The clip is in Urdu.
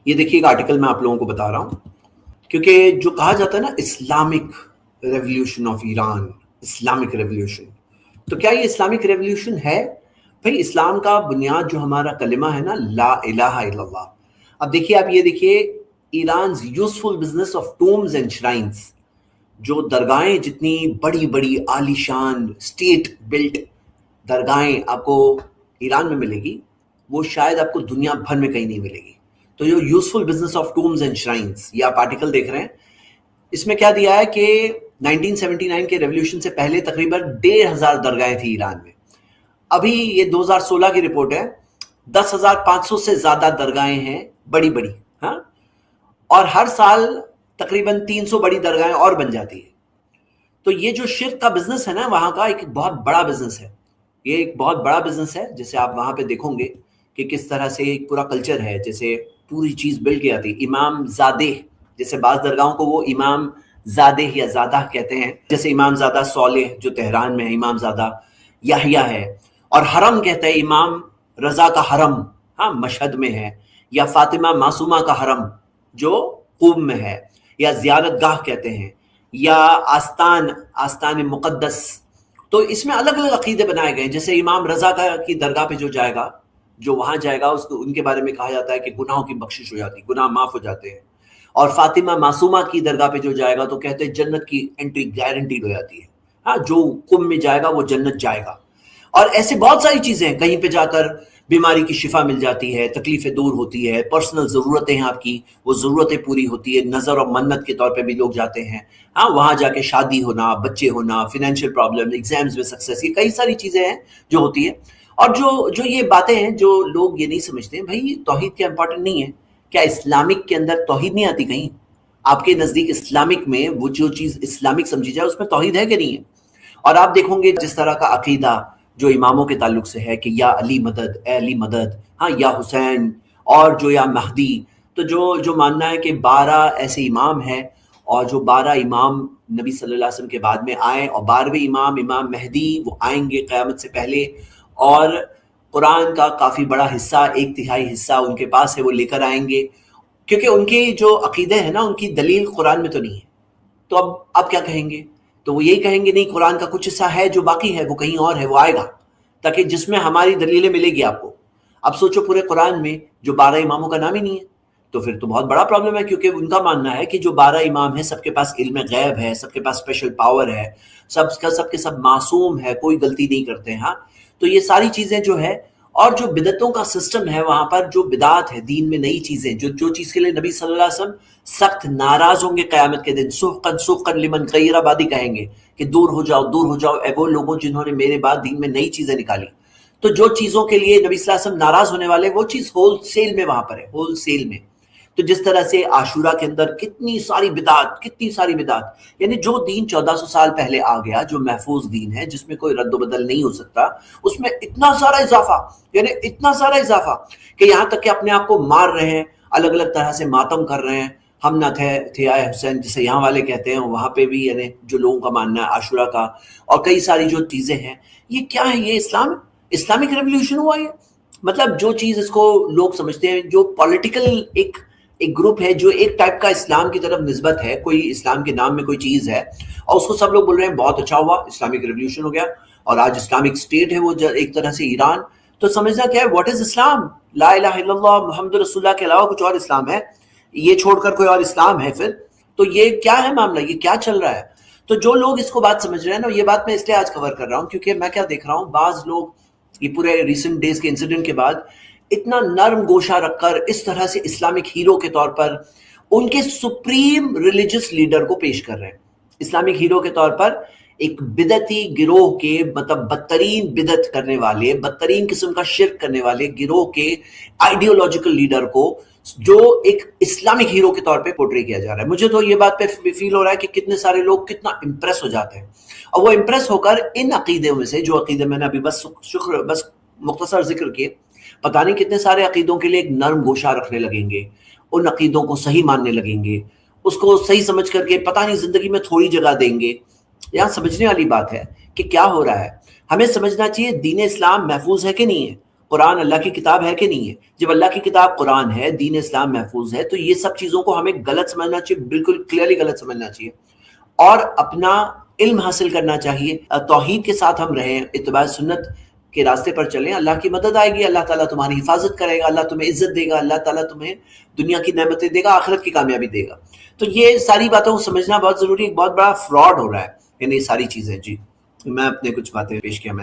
یہ دیکھیے ایک آرٹیکل میں آپ لوگوں کو بتا رہا ہوں، کیونکہ جو کہا جاتا ہے نا Islamic revolution of Iran, Islamic revolution, تو کیا یہ اسلامک ریولیوشن ہے؟ بھائی اسلام کا بنیاد جو ہمارا کلمہ ہے نا، لا الہ الا اللہ. اب دیکھیے، آپ یہ دیکھیے، Iran's useful business of tombs and shrines, جو درگاہیں جتنی بڑی بڑی عالی شان اسٹیٹ بلٹ درگاہیں آپ کو ایران میں ملے گی، وہ شاید آپ کو دنیا بھر میں کہیں نہیں ملے گی. تو یہ useful business of tombs and shrines, یہ آپ آرٹیکل دیکھ رہے ہیں، اس میں کیا دیا ہے کہ 1979 کے ریولیوشن سے پہلے تقریباً 1,500 درگاہیں تھیں ایران میں. ابھی یہ 2016 کی رپورٹ ہے، 10,500 سے زیادہ درگاہیں ہیں بڑی بڑی، ہاں، اور ہر سال تقریباً 300 بڑی درگاہیں اور بن جاتی ہیں. تو یہ جو شرک کا بزنس ہے نا، وہاں کا ایک بہت بڑا بزنس ہے، یہ ایک بہت بڑا بزنس ہے. جیسے آپ وہاں پہ دیکھو گے کہ کس طرح سے ایک پورا کلچر ہے، جیسے پوری چیز بلڈ کی جاتی. امام زادہ، جیسے بعض درگاہوں کو وہ امام زادہ یا زادہ کہتے ہیں، جیسے امام زادہ صالح جو تہران میں ہے، امام زادہ یحییٰ ہے. اور حرم کہتے ہیں امام رضا کا حرم، ہاں، مشہد میں ہے، یا فاطمہ معصومہ کا حرم جو قوم میں ہے، یا زیارت گاہ کہتے ہیں، یا آستان مقدس. تو اس میں الگ الگ عقیدے بنائے گئے ہیں. جیسے امام رضا کی درگاہ پہ جو جائے گا، جو وہاں جائے گا، اس کو ان کے بارے میں کہا جاتا ہے کہ گناہوں کی بخشش ہو جاتی، گناہ معاف ہو جاتے ہیں. اور فاطمہ معصومہ کی درگاہ پہ جو جائے گا تو کہتے ہیں جنت کی انٹری گارنٹیڈ ہو جاتی ہے، ہاں، جو قم میں جائے گا وہ جنت جائے گا. اور ایسے بہت ساری چیزیں ہیں، کہیں پہ جا کر بیماری کی شفا مل جاتی ہے، تکلیفیں دور ہوتی ہے، پرسنل ضرورتیں ہیں آپ کی، وہ ضرورتیں پوری ہوتی ہے. نظر اور منت کے طور پہ بھی لوگ جاتے ہیں، ہاں، وہاں جا کے شادی ہونا، بچے ہونا، فائنینشیل پرابلم، ایگزامز میں سکسیس، یہ کئی ساری چیزیں ہیں جو ہوتی ہیں. اور جو یہ باتیں ہیں جو لوگ یہ نہیں سمجھتے ہیں، بھائی توحید کیا امپورٹنٹ نہیں ہے؟ کیا اسلامک کے اندر توحید نہیں آتی کہیں؟ آپ کے نزدیک اسلامک میں وہ جو چیز اسلامک سمجھی جائے اس میں توحید ہے کہ نہیں ہے؟ اور آپ دیکھو گے جس طرح کا عقیدہ جو اماموں کے تعلق سے ہے کہ یا علی مدد، اے علی مدد، ہاں، یا حسین، اور جو یا مہدی. تو جو ماننا ہے کہ 12 ایسے امام ہیں، اور جو 12 امام نبی صلی اللہ علیہ وسلم کے بعد میں آئے، اور 12ویں امام مہدی وہ آئیں گے قیامت سے پہلے، اور قرآن کا کافی بڑا حصہ، 1/3 حصہ ان کے پاس ہے، وہ لے کر آئیں گے. کیونکہ ان کے جو عقیدے ہیں نا، ان کی دلیل قرآن میں تو نہیں ہے. تو اب آپ کیا کہیں گے؟ تو وہ یہی کہیں گے نہیں، قرآن کا کچھ حصہ ہے جو باقی ہے، وہ کہیں اور ہے، وہ آئے گا، تاکہ جس میں ہماری دلیلیں ملے گی آپ کو. اب سوچو پورے قرآن میں جو 12 اماموں کا نام ہی نہیں ہے، تو پھر تو بہت بڑا پرابلم ہے. کیونکہ ان کا ماننا ہے کہ جو 12 امام ہیں سب کے پاس علم غیب ہے، سب کے پاس اسپیشل پاور ہے، سب کے سب معصوم ہے، کوئی غلطی نہیں کرتے. ہاں، تو یہ ساری چیزیں جو ہے، اور جو بدعتوں کا سسٹم ہے وہاں پر، جو بدعات ہے دین میں، نئی چیزیں، جو چیز کے لیے نبی صلی اللہ علیہ وسلم سخت ناراض ہوں گے قیامت کے دن، سحقن سحقن لمن غیر آبادی کہیں گے کہ دور ہو جاؤ، دور ہو جاؤ، اے وہ لوگوں جنہوں نے میرے بعد دین میں نئی چیزیں نکالی. تو جو چیزوں کے لیے نبی صلی اللہ علیہ وسلم ناراض ہونے والے، وہ چیز ہول سیل میں وہاں پر ہے، ہول سیل میں. تو جس طرح سے عاشورہ کے اندر کتنی ساری بدعات، یعنی جو دین 1400 سال پہلے آ گیا، جو محفوظ دین ہے، جس میں کوئی رد و بدل نہیں ہو سکتا، اس میں اتنا سارا اضافہ، یعنی اتنا سارا اضافہ کہ یہاں تک کہ اپنے آپ کو مار رہے ہیں، الگ الگ طرح سے ماتم کر رہے ہیں. ہم نہ تھے آئے حسین، جسے یہاں والے کہتے ہیں، وہاں پہ بھی یعنی جو لوگوں کا ماننا ہے عاشورہ کا، اور کئی ساری جو چیزیں ہیں. یہ کیا ہے؟ یہ اسلامک ریولیوشن ہوا ہے. مطلب جو چیز اس کو لوگ سمجھتے ہیں، جو پولیٹیکل ایک گروپ ہے جو ایک ٹائپ کا اسلام کی طرف نسبت ہے، کوئی اسلام کے نام میں کوئی چیز ہے، اور اس کو سب لوگ بول رہے ہیں بہت اچھا ہوا، اسلامک ریولیوشن ہو گیا، اور آج اسلامک اسٹیٹ ہے وہ ایک طرح سے ایران. تو سمجھنا کیا ہے؟ واٹ از اسلام؟ لا الہ الا اللہ محمد رسول اللہ کے علاوہ کچھ اور اسلام ہے؟ یہ چھوڑ کر کوئی اور اسلام ہے پھر؟ تو یہ کیا ہے معاملہ؟ یہ کیا چل رہا ہے؟ تو جو لوگ اس کو بات سمجھ رہے ہیں نا، یہ بات میں اس لیے آج کور کر رہا ہوں کیونکہ میں کیا دیکھ رہا ہوں، بعض لوگ یہ پورے ریسنٹ ڈیز کے انسیڈنٹ کے بعد اتنا نرم گوشہ رکھ کر اس طرح سے اسلامک ہیرو کے طور پر ان کے سپریم ریلیجس لیڈر کو پیش کر رہے ہیں. اسلامک ہیرو کے طور پر ایک بدعتی گروہ کے، مطلب بدترین بدعت کرنے والے، بدترین قسم کا شرک کرنے والے گروہ کے آئیڈیولوجیکل لیڈر کو جو ایک اسلامک ہیرو کے طور پہ پورٹری کیا جا رہا ہے. مجھے تو یہ بات پہ فیل ہو رہا ہے کہ کتنے سارے لوگ کتنا امپریس ہو جاتے ہیں، اور وہ امپریس ہو کر ان عقیدوں میں سے، جو عقیدے میں نے ابھی بس مختصر ذکر کیے، پتہ نہیں کتنے سارے عقیدوں کے لیے ایک نرم گوشہ رکھنے لگیں گے، ان عقیدوں کو صحیح ماننے لگیں گے، اس کو صحیح سمجھ کر کے پتہ نہیں زندگی میں تھوڑی جگہ دیں گے. یہاں سمجھنے والی بات ہے کہ کیا ہو رہا ہے. ہمیں سمجھنا چاہیے دین اسلام محفوظ ہے کہ نہیں ہے، قرآن اللہ کی کتاب ہے کہ نہیں ہے؟ جب اللہ کی کتاب قرآن ہے، دین اسلام محفوظ ہے، تو یہ سب چیزوں کو ہمیں غلط سمجھنا چاہیے، بالکل کلیئرلی غلط سمجھنا چاہیے، اور اپنا علم حاصل کرنا چاہیے، توحید کے ساتھ ہم رہیں، اتباع سنت کے راستے پر چلیں، اللہ کی مدد آئے گی، اللہ تعالیٰ تمہاری حفاظت کرے گا، اللہ تمہیں عزت دے گا، اللہ تعالیٰ تمہیں دنیا کی نعمتیں دے گا، آخرت کی کامیابی دے گا۔ تو یہ ساری باتوں کو سمجھنا بہت ضروری ہے، ایک بہت بڑا فراڈ ہو رہا ہے یعنی یہ ساری چیزیں۔ جی میں اپنے کچھ باتیں پیش کیا میں نے۔